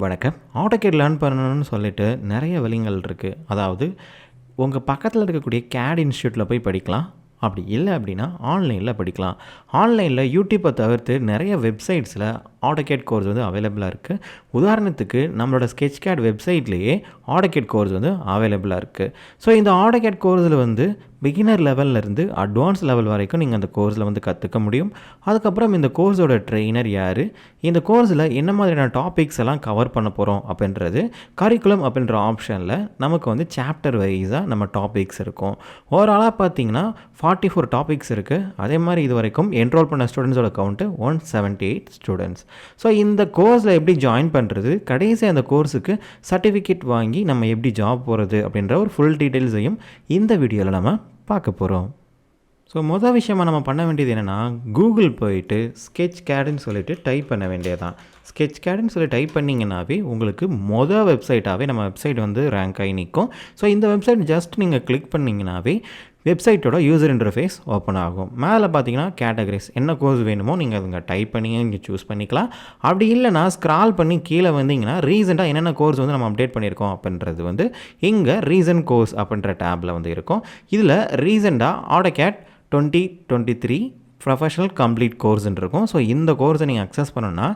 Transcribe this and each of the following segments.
வணக்கம். AutoCAD learn பண்ணணும்னு சொல்லிட்டு நிறைய வழிகள் இருக்குது. அதாவது உங்கள் பக்கத்தில் இருக்கக்கூடிய கேட் இன்ஸ்டியூட்டில் போய் படிக்கலாம். அப்படி இல்லை அப்படின்னா ஆன்லைனில் படிக்கலாம். ஆன்லைனில் யூடியூப்பை தவிர்த்து நிறைய வெப்சைட்ஸில் ஆட்டோகேட் கோர்ஸ் வந்து அவைலபிளாக இருக்குது. உதாரணத்துக்கு நம்மளோட ஸ்கெட்ச்கேட் வெப்சைட்லேயே ஆட்டோகேட் கோர்ஸ் வந்து அவைலபிளாக இருக்குது. ஸோ இந்த ஆட்டோகேட் கோர்ஸில் வந்து பிகினர் லெவல்லேருந்து அட்வான்ஸ் லெவல் வரைக்கும் நீங்கள் அந்த கோர்ஸில் வந்து கற்றுக்க முடியும். அதுக்கப்புறம் இந்த கோர்ஸோட ட்ரெயினர் யார், இந்த கோர்ஸில் என்ன மாதிரியான டாபிக்ஸ் எல்லாம் கவர் பண்ண போகிறோம் அப்படின்றது கரிக்குலம் அப்படின்ற ஆப்ஷனில் நமக்கு வந்து சாப்டர் வைஸாக நம்ம டாபிக்ஸ் இருக்கும். ஓவராலாக பார்த்தீங்கன்னா 44 டாபிக்ஸ் இருக்குது. அதே மாதிரி இது வரைக்கும் என்ரோல் பண்ண ஸ்டூடெண்ட்ஸோட கவுண்ட்டு 178 ஸ்டூடெண்ட்ஸ். ஸோ இந்த கோர்ஸில் எப்படி ஜாயின் பண்ணுறது, கடைசி அந்த கோர்ஸுக்கு சர்டிஃபிகேட் வாங்கி நம்ம எப்படி ஜாப் போகிறது அப்படின்ற ஒரு ஃபுல் டீட்டெயில்ஸையும் இந்த வீடியோவில் நம்ம பார்க்க போகிறோம். ஸோ மொதல் விஷயமாக நம்ம பண்ண வேண்டியது என்னென்னா, கூகுள் போயிட்டு ஸ்கெட்ச்கேடுன்னு சொல்லிட்டு டைப் பண்ண வேண்டியதான். ஸ்கெட்ச்கேடுன்னு சொல்லி டைப் பண்ணிங்கன்னாவே உங்களுக்கு மொதல் வெப்சைட்டாகவே நம்ம வெப்சைட் வந்து ரேங்க் ஆகி நிற்கும். ஸோ இந்த வெப்சைட் ஜஸ்ட் நீங்கள் கிளிக் பண்ணிங்கனாவே வெப்சைட்டோட யூசர் இன்டர்ஃபேஸ் ஓப்பன் ஆகும். மேலே பார்த்தீங்கன்னா கேட்டகரிஸ் என்ன கோர்ஸ் வேணுமோ நீங்கள் அதுங்க டைப் பண்ணி இங்கே சூஸ் பண்ணிக்கலாம். அப்படி இல்லைனா ஸ்க்ரால் பண்ணி கீழே வந்தீங்கன்னா ரீசெண்டாக என்னென்ன கோர்ஸ் வந்து நம்ம அப்டேட் பண்ணியிருக்கோம் அப்படின்றது வந்து இங்கே ரீசன்ட் கோர்ஸ் அப்படின்ற டேப்பில் வந்து இருக்கும். இதில் ரீசெண்டாக ஆட்டோகேட் 2023 ப்ரொஃபஷனல் கம்ப்ளீட் கோர்ஸ்ன்னு இருக்கும். ஸோ இந்த கோர்ஸை நீங்கள் அக்சஸ் பண்ணணும்னா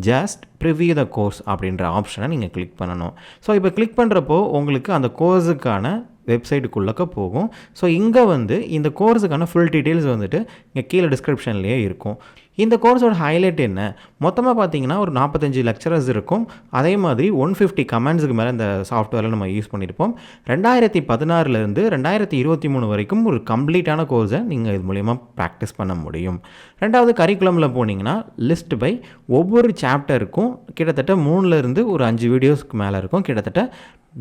ஜஸ்ட் ப்ரிவியூ த கோர்ஸ் அப்படின்ற ஆப்ஷனை நீங்கள் கிளிக் பண்ணணும். ஸோ இப்போ கிளிக் பண்ணுறப்போ உங்களுக்கு அந்த கோர்ஸுக்கான வெப்சைட்டுக்குள்ளக்க போகும். ஸோ இங்கே வந்து இந்த கோர்ஸுக்கான ஃபுல் டீட்டெயில்ஸ் வந்துட்டு இங்கே கீழே டிஸ்கிரிப்ஷன்லேயே இருக்கும். இந்த கோர்ஸோட ஹைலைட் என்ன, மொத்தமாக பார்த்தீங்கன்னா ஒரு 45 லெக்சரர்ஸ் இருக்கும். அதே மாதிரி 150 கமெண்ட்ஸுக்கு மேலே இந்த சாஃப்ட்வேரில் நம்ம யூஸ் பண்ணியிருப்போம். 2016 2023 வரைக்கும் ஒரு கம்ப்ளீட்டான கோர்ஸை நீங்கள் இது மூலயமா ப்ராக்டிஸ் பண்ண முடியும். ரெண்டாவது கரிக்குலமில் போனீங்கன்னா லிஸ்ட் பை ஒவ்வொரு சாப்டருக்கும் கிட்டத்தட்ட 3லேருந்து ஒரு 5 வீடியோஸ்க்கு மேலே இருக்கும். கிட்டத்தட்ட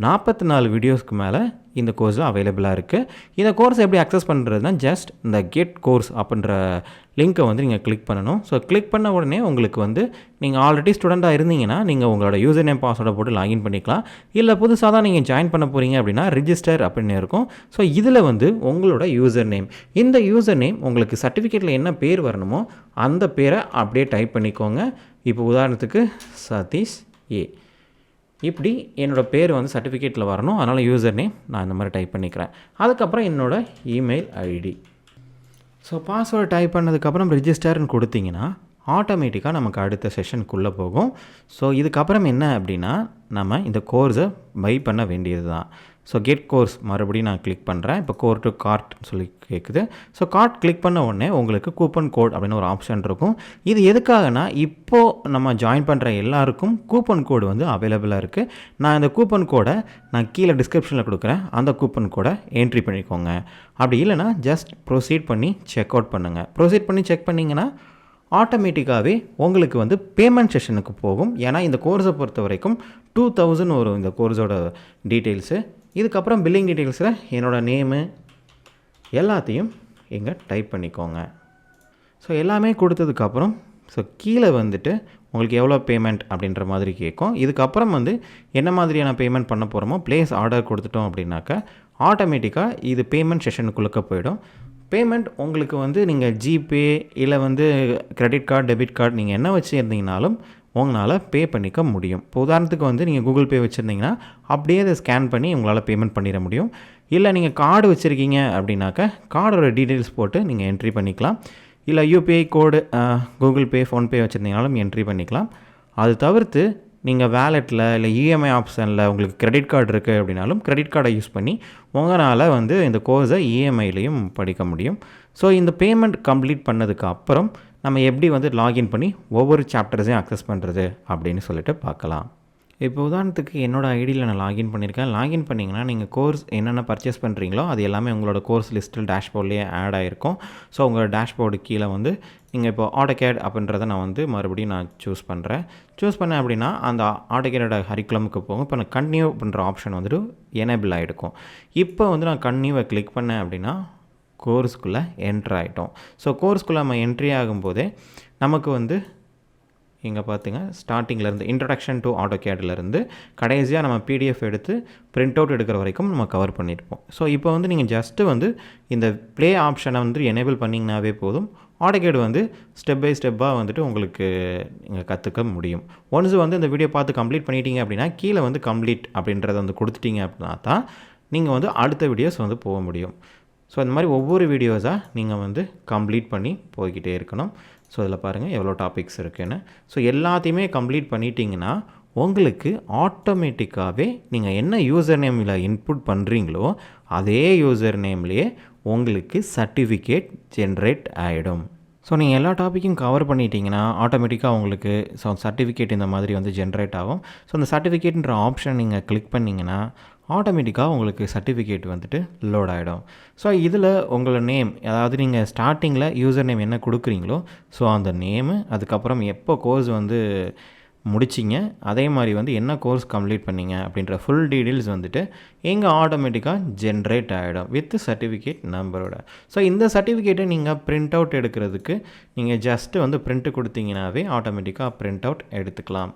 44 வீடியோஸ்க்கு மேலே இந்த கோர்ஸில் அவைலபிளாக இருக்குது. இந்த கோர்ஸ் எப்படி அக்சஸ் பண்ணுறதுனா ஜஸ்ட் இந்த கெட் கோர்ஸ் அப்படின்ற லிங்க்கை வந்து நீங்கள் கிளிக் பண்ணணும். ஸோ கிளிக் பண்ண உடனே உங்களுக்கு வந்து நீங்கள் ஆல்ரெடி ஸ்டூடெண்ட்டாக இருந்தீங்கன்னா நீங்கள் உங்களோட யூசர் நேம் பாஸ்வேர்டை போட்டு லாகின் பண்ணிக்கலாம். இல்லை புதுசாக தான் நீங்கள் ஜாயின் பண்ண போகிறீங்க அப்படின்னா ரிஜிஸ்டர் அப்படின்னு இருக்கும். ஸோ இதில் வந்து உங்களோட யூசர் நேம், இந்த யூசர் நேம் உங்களுக்கு சர்டிஃபிகேட்டில் என்ன பேர் வரணுமோ அந்த பேரை அப்படியே டைப் பண்ணிக்கோங்க. இப்போ உதாரணத்துக்கு சதீஷ் ஏ, இப்படி என்னோடய பேர் வந்து சர்டிஃபிகேட்டில் வரணும். அதனால் யூசர் நேம் நான் இந்த மாதிரி டைப் பண்ணிக்கிறேன். அதுக்கப்புறம் என்னோடய email ID. So password type பண்ணதுக்கப்புறம் ரிஜிஸ்டர்னு கொடுத்தீங்கன்னா ஆட்டோமேட்டிக்காக நமக்கு அடுத்த செஷனுக்குள்ளே போகும். ஸோ இதுக்கப்புறம் என்ன அப்படின்னா நம்ம இந்த கோர்ஸை பை பண்ண வேண்டியது தான். ஸோ கெட் கோர்ஸ் மறுபடியும் நான் கிளிக் பண்ணுறேன். இப்போ கோர் டு கார்ட்னு சொல்லி கேட்குது. ஸோ கார்ட் கிளிக் பண்ண உடனே உங்களுக்கு கூப்பன் கோட் அப்படின்னு ஒரு ஆப்ஷன் இருக்கும். இது எதுக்காகனா இப்போது நம்ம ஜாயின் பண்ணுற எல்லாருக்கும் கூப்பன் கோடு வந்து அவைலபிளாக இருக்குது. நான் இந்த கூப்பன் கோடை நான் கீழே டிஸ்கிரிப்ஷனில் கொடுக்குறேன். அந்த கூப்பன் கோடை என்ட்ரி பண்ணிக்கோங்க. அப்படி இல்லைனா ஜஸ்ட் ப்ரொசீட் பண்ணி செக் அவுட் பண்ணுங்கள். ப்ரொசீட் பண்ணி செக் பண்ணிங்கன்னா ஆட்டோமேட்டிக்காகவே உங்களுக்கு வந்து பேமெண்ட் செஷனுக்கு போகும். ஏன்னா இந்த கோர்ஸை பொறுத்த வரைக்கும் 2000 வரும் இந்த கோர்ஸோட டீட்டெயில்ஸு. இதுக்கப்புறம் பில்லிங் டீட்டெயில்ஸில் என்னோடய நேமு எல்லாத்தையும் இங்கே டைப் பண்ணிக்கோங்க. ஸோ எல்லாமே கொடுத்ததுக்கப்புறம் ஸோ கீழே வந்துட்டு உங்களுக்கு எவ்வளோ பேமெண்ட் அப்படின்ற மாதிரி கேட்கும். இதுக்கப்புறம் வந்து என்ன மாதிரியான பேமெண்ட் பண்ண போகிறோமோ ப்ளேஸ் ஆர்டர் கொடுத்துட்டோம் அப்படின்னாக்கா ஆட்டோமேட்டிக்காக இது பேமெண்ட் செஷனுக்குள்ளே போயிடும். பேமெண்ட் உங்களுக்கு வந்து நீங்கள் ஜிபே இல்லை வந்து கிரெடிட் கார்டு, டெபிட் கார்டு நீங்கள் என்ன வச்சுருந்தீங்கனாலும் உங்களால் பே பண்ணிக்க முடியும். இப்போ உதாரணத்துக்கு வந்து நீங்கள் கூகுள் பே வச்சுருந்தீங்கன்னா அப்படியே அதை ஸ்கேன் பண்ணி உங்களால் பேமெண்ட் பண்ணிட முடியும். இல்லை நீங்கள் கார்டு வச்சுருக்கீங்க அப்படின்னாக்கா கார்டோட டீட்டெயில்ஸ் போட்டு நீங்கள் என்ட்ரி பண்ணிக்கலாம். இல்லை யூபிஐ கோடு, கூகுள் பே, ஃபோன்பே வச்சுருந்தீங்கனாலும் என்ட்ரி பண்ணிக்கலாம். அது தவிர்த்து நீங்கள் வேலெட்டில் இல்லை இஎம்ஐ ஆப்ஷனில் உங்களுக்கு கிரெடிட் கார்டு இருக்குது அப்படின்னாலும் கிரெடிட் கார்டை யூஸ் பண்ணி உங்களால் வந்து இந்த கோர்ஸை இஎம்ஐலையும் படிக்க முடியும். ஸோ இந்த பேமெண்ட் கம்ப்ளீட் பண்ணதுக்கு அப்புறம் நம்ம எப்படி வந்து லாகின் பண்ணி ஒவ்வொரு சாப்டர்ஸையும் அக்சஸ் பண்ணுறது அப்படின்னு சொல்லிட்டு பார்க்கலாம். இப்போ உதாரணத்துக்கு என்னோடய ஐடியில் நான் லாகின் பண்ணியிருக்கேன். லாகின் பண்ணிங்கன்னா நீங்கள் கோர்ஸ் என்னென்ன பர்ச்சேஸ் பண்ணுறீங்களோ அது எல்லாமே உங்களோட கோர்ஸ் லிஸ்ட்டில் டேஷ்போர்ட்லேயே ஆட் ஆகிருக்கும். ஸோ உங்களோட டேஷ்போர்டு கீழே வந்து நீங்கள் இப்போ ஆட்டோகேட் அப்படின்றத நான் வந்து மறுபடியும் நான் சூஸ் பண்ணுறேன். சூஸ் பண்ணேன் அப்படின்னா அந்த ஆட்டோகேடோட கரிக்குலமுக்கு போகும். இப்போ நான் கன்டினியூ பண்ணுற ஆப்ஷன் வந்துட்டு எனேபிள் ஆகிருக்கும். இப்போ வந்து நான் கன்டினியூவை கிளிக் பண்ணேன் அப்படின்னா கோர்ஸ்க்குள்ளே என்ட்ரு ஆகிட்டோம். ஸோ கோர்ஸ்க்குள்ளே நம்ம என்ட்ரி ஆகும்போதே நமக்கு வந்து இங்கே பார்த்துங்க ஸ்டார்டிங்லேருந்து இன்ட்ரடக்ஷன் டு ஆட்டோகேட்லேருந்து கடைசியாக நம்ம பிடிஎஃப் எடுத்து பிரிண்ட் அவுட் எடுக்கிற வரைக்கும் நம்ம கவர் பண்ணியிருப்போம். ஸோ இப்போ வந்து நீங்கள் ஜஸ்ட்டு வந்து இந்த ப்ளே ஆப்ஷனை வந்து எனேபிள் பண்ணிங்கனாவே போதும். ஆட்டோகேட் வந்து ஸ்டெப் பை ஸ்டெப்பாக வந்துட்டு உங்களுக்கு நீங்கள் கற்றுக்க முடியும். ஒன்ஸ் வந்து இந்த வீடியோ பார்த்து கம்ப்ளீட் பண்ணிட்டீங்க அப்படின்னா கீழே வந்து கம்ப்ளீட் அப்படின்றத வந்து கொடுத்துட்டீங்க அப்படின்னா தான் நீங்கள் வந்து அடுத்த வீடியோஸ் வந்து போக முடியும். ஸோ இந்த மாதிரி ஒவ்வொரு வீடியோஸாக நீங்கள் வந்து கம்ப்ளீட் பண்ணி போய்கிட்டே இருக்கணும். ஸோ இதில் பாருங்கள் எவ்வளோ டாபிக்ஸ் இருக்குன்னு. ஸோ எல்லாத்தையுமே கம்ப்ளீட் பண்ணிட்டீங்கன்னா உங்களுக்கு ஆட்டோமேட்டிக்காகவே நீங்கள் என்ன யூசர் நேமில் இன்புட் பண்ணுறீங்களோ அதே யூசர் நேம்லேயே உங்களுக்கு சர்டிஃபிகேட் ஜென்ரேட் ஆகிடும். ஸோ நீங்கள் எல்லா டாப்பிக்கும் கவர் பண்ணிட்டீங்கன்னா ஆட்டோமேட்டிக்காக உங்களுக்கு சர்டிஃபிகேட் இந்த மாதிரி வந்து ஜென்ரேட் ஆகும். ஸோ அந்த சர்டிஃபிகேட்ன்ற ஆப்ஷன் நீங்கள் கிளிக் பண்ணிங்கன்னா ஆட்டோமேட்டிக்காக உங்களுக்கு சர்டிஃபிகேட் வந்துட்டு லோட் ஆகிடும். ஸோ இதில் உங்களோட நேம், அதாவது நீங்கள் ஸ்டார்டிங்கில் யூசர் நேம் என்ன கொடுக்குறீங்களோ ஸோ அந்த நேமு, அதுக்கப்புறம் எப்போ கோர்ஸ் வந்து முடிச்சிங்க, அதே மாதிரி வந்து என்ன கோர்ஸ் கம்ப்ளீட் பண்ணிங்க அப்படின்ற ஃபுல் டீட்டெயில்ஸ் வந்துட்டு எங்கே ஆட்டோமேட்டிக்காக ஜென்ரேட் ஆகிடும் வித் சர்டிஃபிகேட் நம்பரோட. ஸோ இந்த சர்டிஃபிகேட்டை நீங்கள் பிரிண்ட் அவுட் எடுக்கிறதுக்கு நீங்கள் ஜஸ்ட்டு வந்து பிரிண்ட்டு கொடுத்தீங்கன்னாவே ஆட்டோமேட்டிக்காக பிரிண்ட் அவுட் எடுத்துக்கலாம்.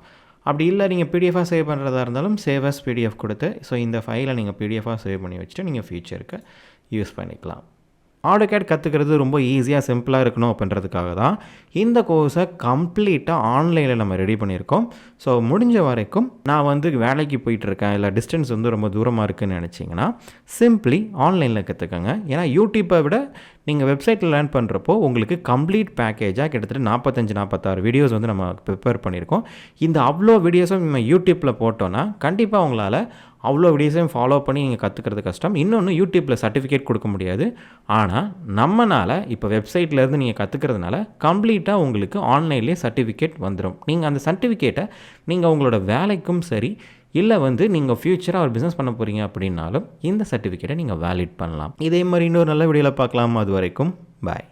அப்படி இல்லை நீங்கள் பிடிஎஃபாக சேவ் பண்ணுறதா இருந்தாலும் சேவ் அஸ் பிடிஎஃப் கொடுத்து ஸோ இந்த ஃபைலை நீங்கள் பிடிஎஃபாக சேவ் பண்ணி வச்சுட்டு நீங்கள் ஃபியூச்சருக்கு யூஸ் பண்ணிக்கலாம். ஆட்டோகேட் கற்றுக்கிறது ரொம்ப ஈஸியாக சிம்பிளாக இருக்கணும் அப்படின்றதுக்காக தான் இந்த கோர்ஸை கம்ப்ளீட்டாக ஆன்லைனில் நம்ம ரெடி பண்ணியிருக்கோம். ஸோ முடிஞ்ச வரைக்கும் நான் வந்து வேலைக்கு போயிட்டுருக்கேன், இல்லை டிஸ்டன்ஸ் வந்து ரொம்ப தூரமாக இருக்குதுன்னு நினச்சிங்கன்னா சிம்பிளி ஆன்லைனில் கற்றுக்கங்க. ஏன்னா யூடியூப்பை விட நீங்கள் வெப்சைட்டில் லேர்ன் பண்ணுறப்போ உங்களுக்கு கம்ப்ளீட் பேக்கேஜாக கிட்டத்தட்ட 45-46 வீடியோஸ் வந்து நம்ம ப்ரிப்பேர் பண்ணியிருக்கோம். இந்த அவ்வளோ வீடியோஸும் நம்ம யூடியூப்பில் போட்டோன்னா கண்டிப்பாக உங்களால் அவ்வளோ வீடியோஸையும் ஃபாலோ பண்ணி நீங்கள் கற்றுக்கிறது கஷ்டம். இன்னொன்று யூடியூப்பில் சர்டிஃபிகேட் கொடுக்க முடியாது. ஆனால் நம்மளால் இப்போ வெப்சைட்லேருந்து நீங்கள் கற்றுக்கிறதுனால கம்ப்ளீட்டாக உங்களுக்கு ஆன்லைன்லேயே சர்டிஃபிகேட் வந்துடும். நீங்கள் அந்த சர்டிஃபிகேட்டை நீங்கள் உங்களோட வேலைக்கும் சரி, இல்லை வந்து நீங்கள் ஃப்யூச்சராக ஒரு பிஸ்னஸ் பண்ண போகிறீங்க அப்படின்னாலும் இந்த சர்டிஃபிகேட்டை நீங்கள் வேலிட் பண்ணலாம். இதே மாதிரி இன்னொரு நல்ல வீடியோவில் பார்க்கலாம். அது வரைக்கும் பாய்.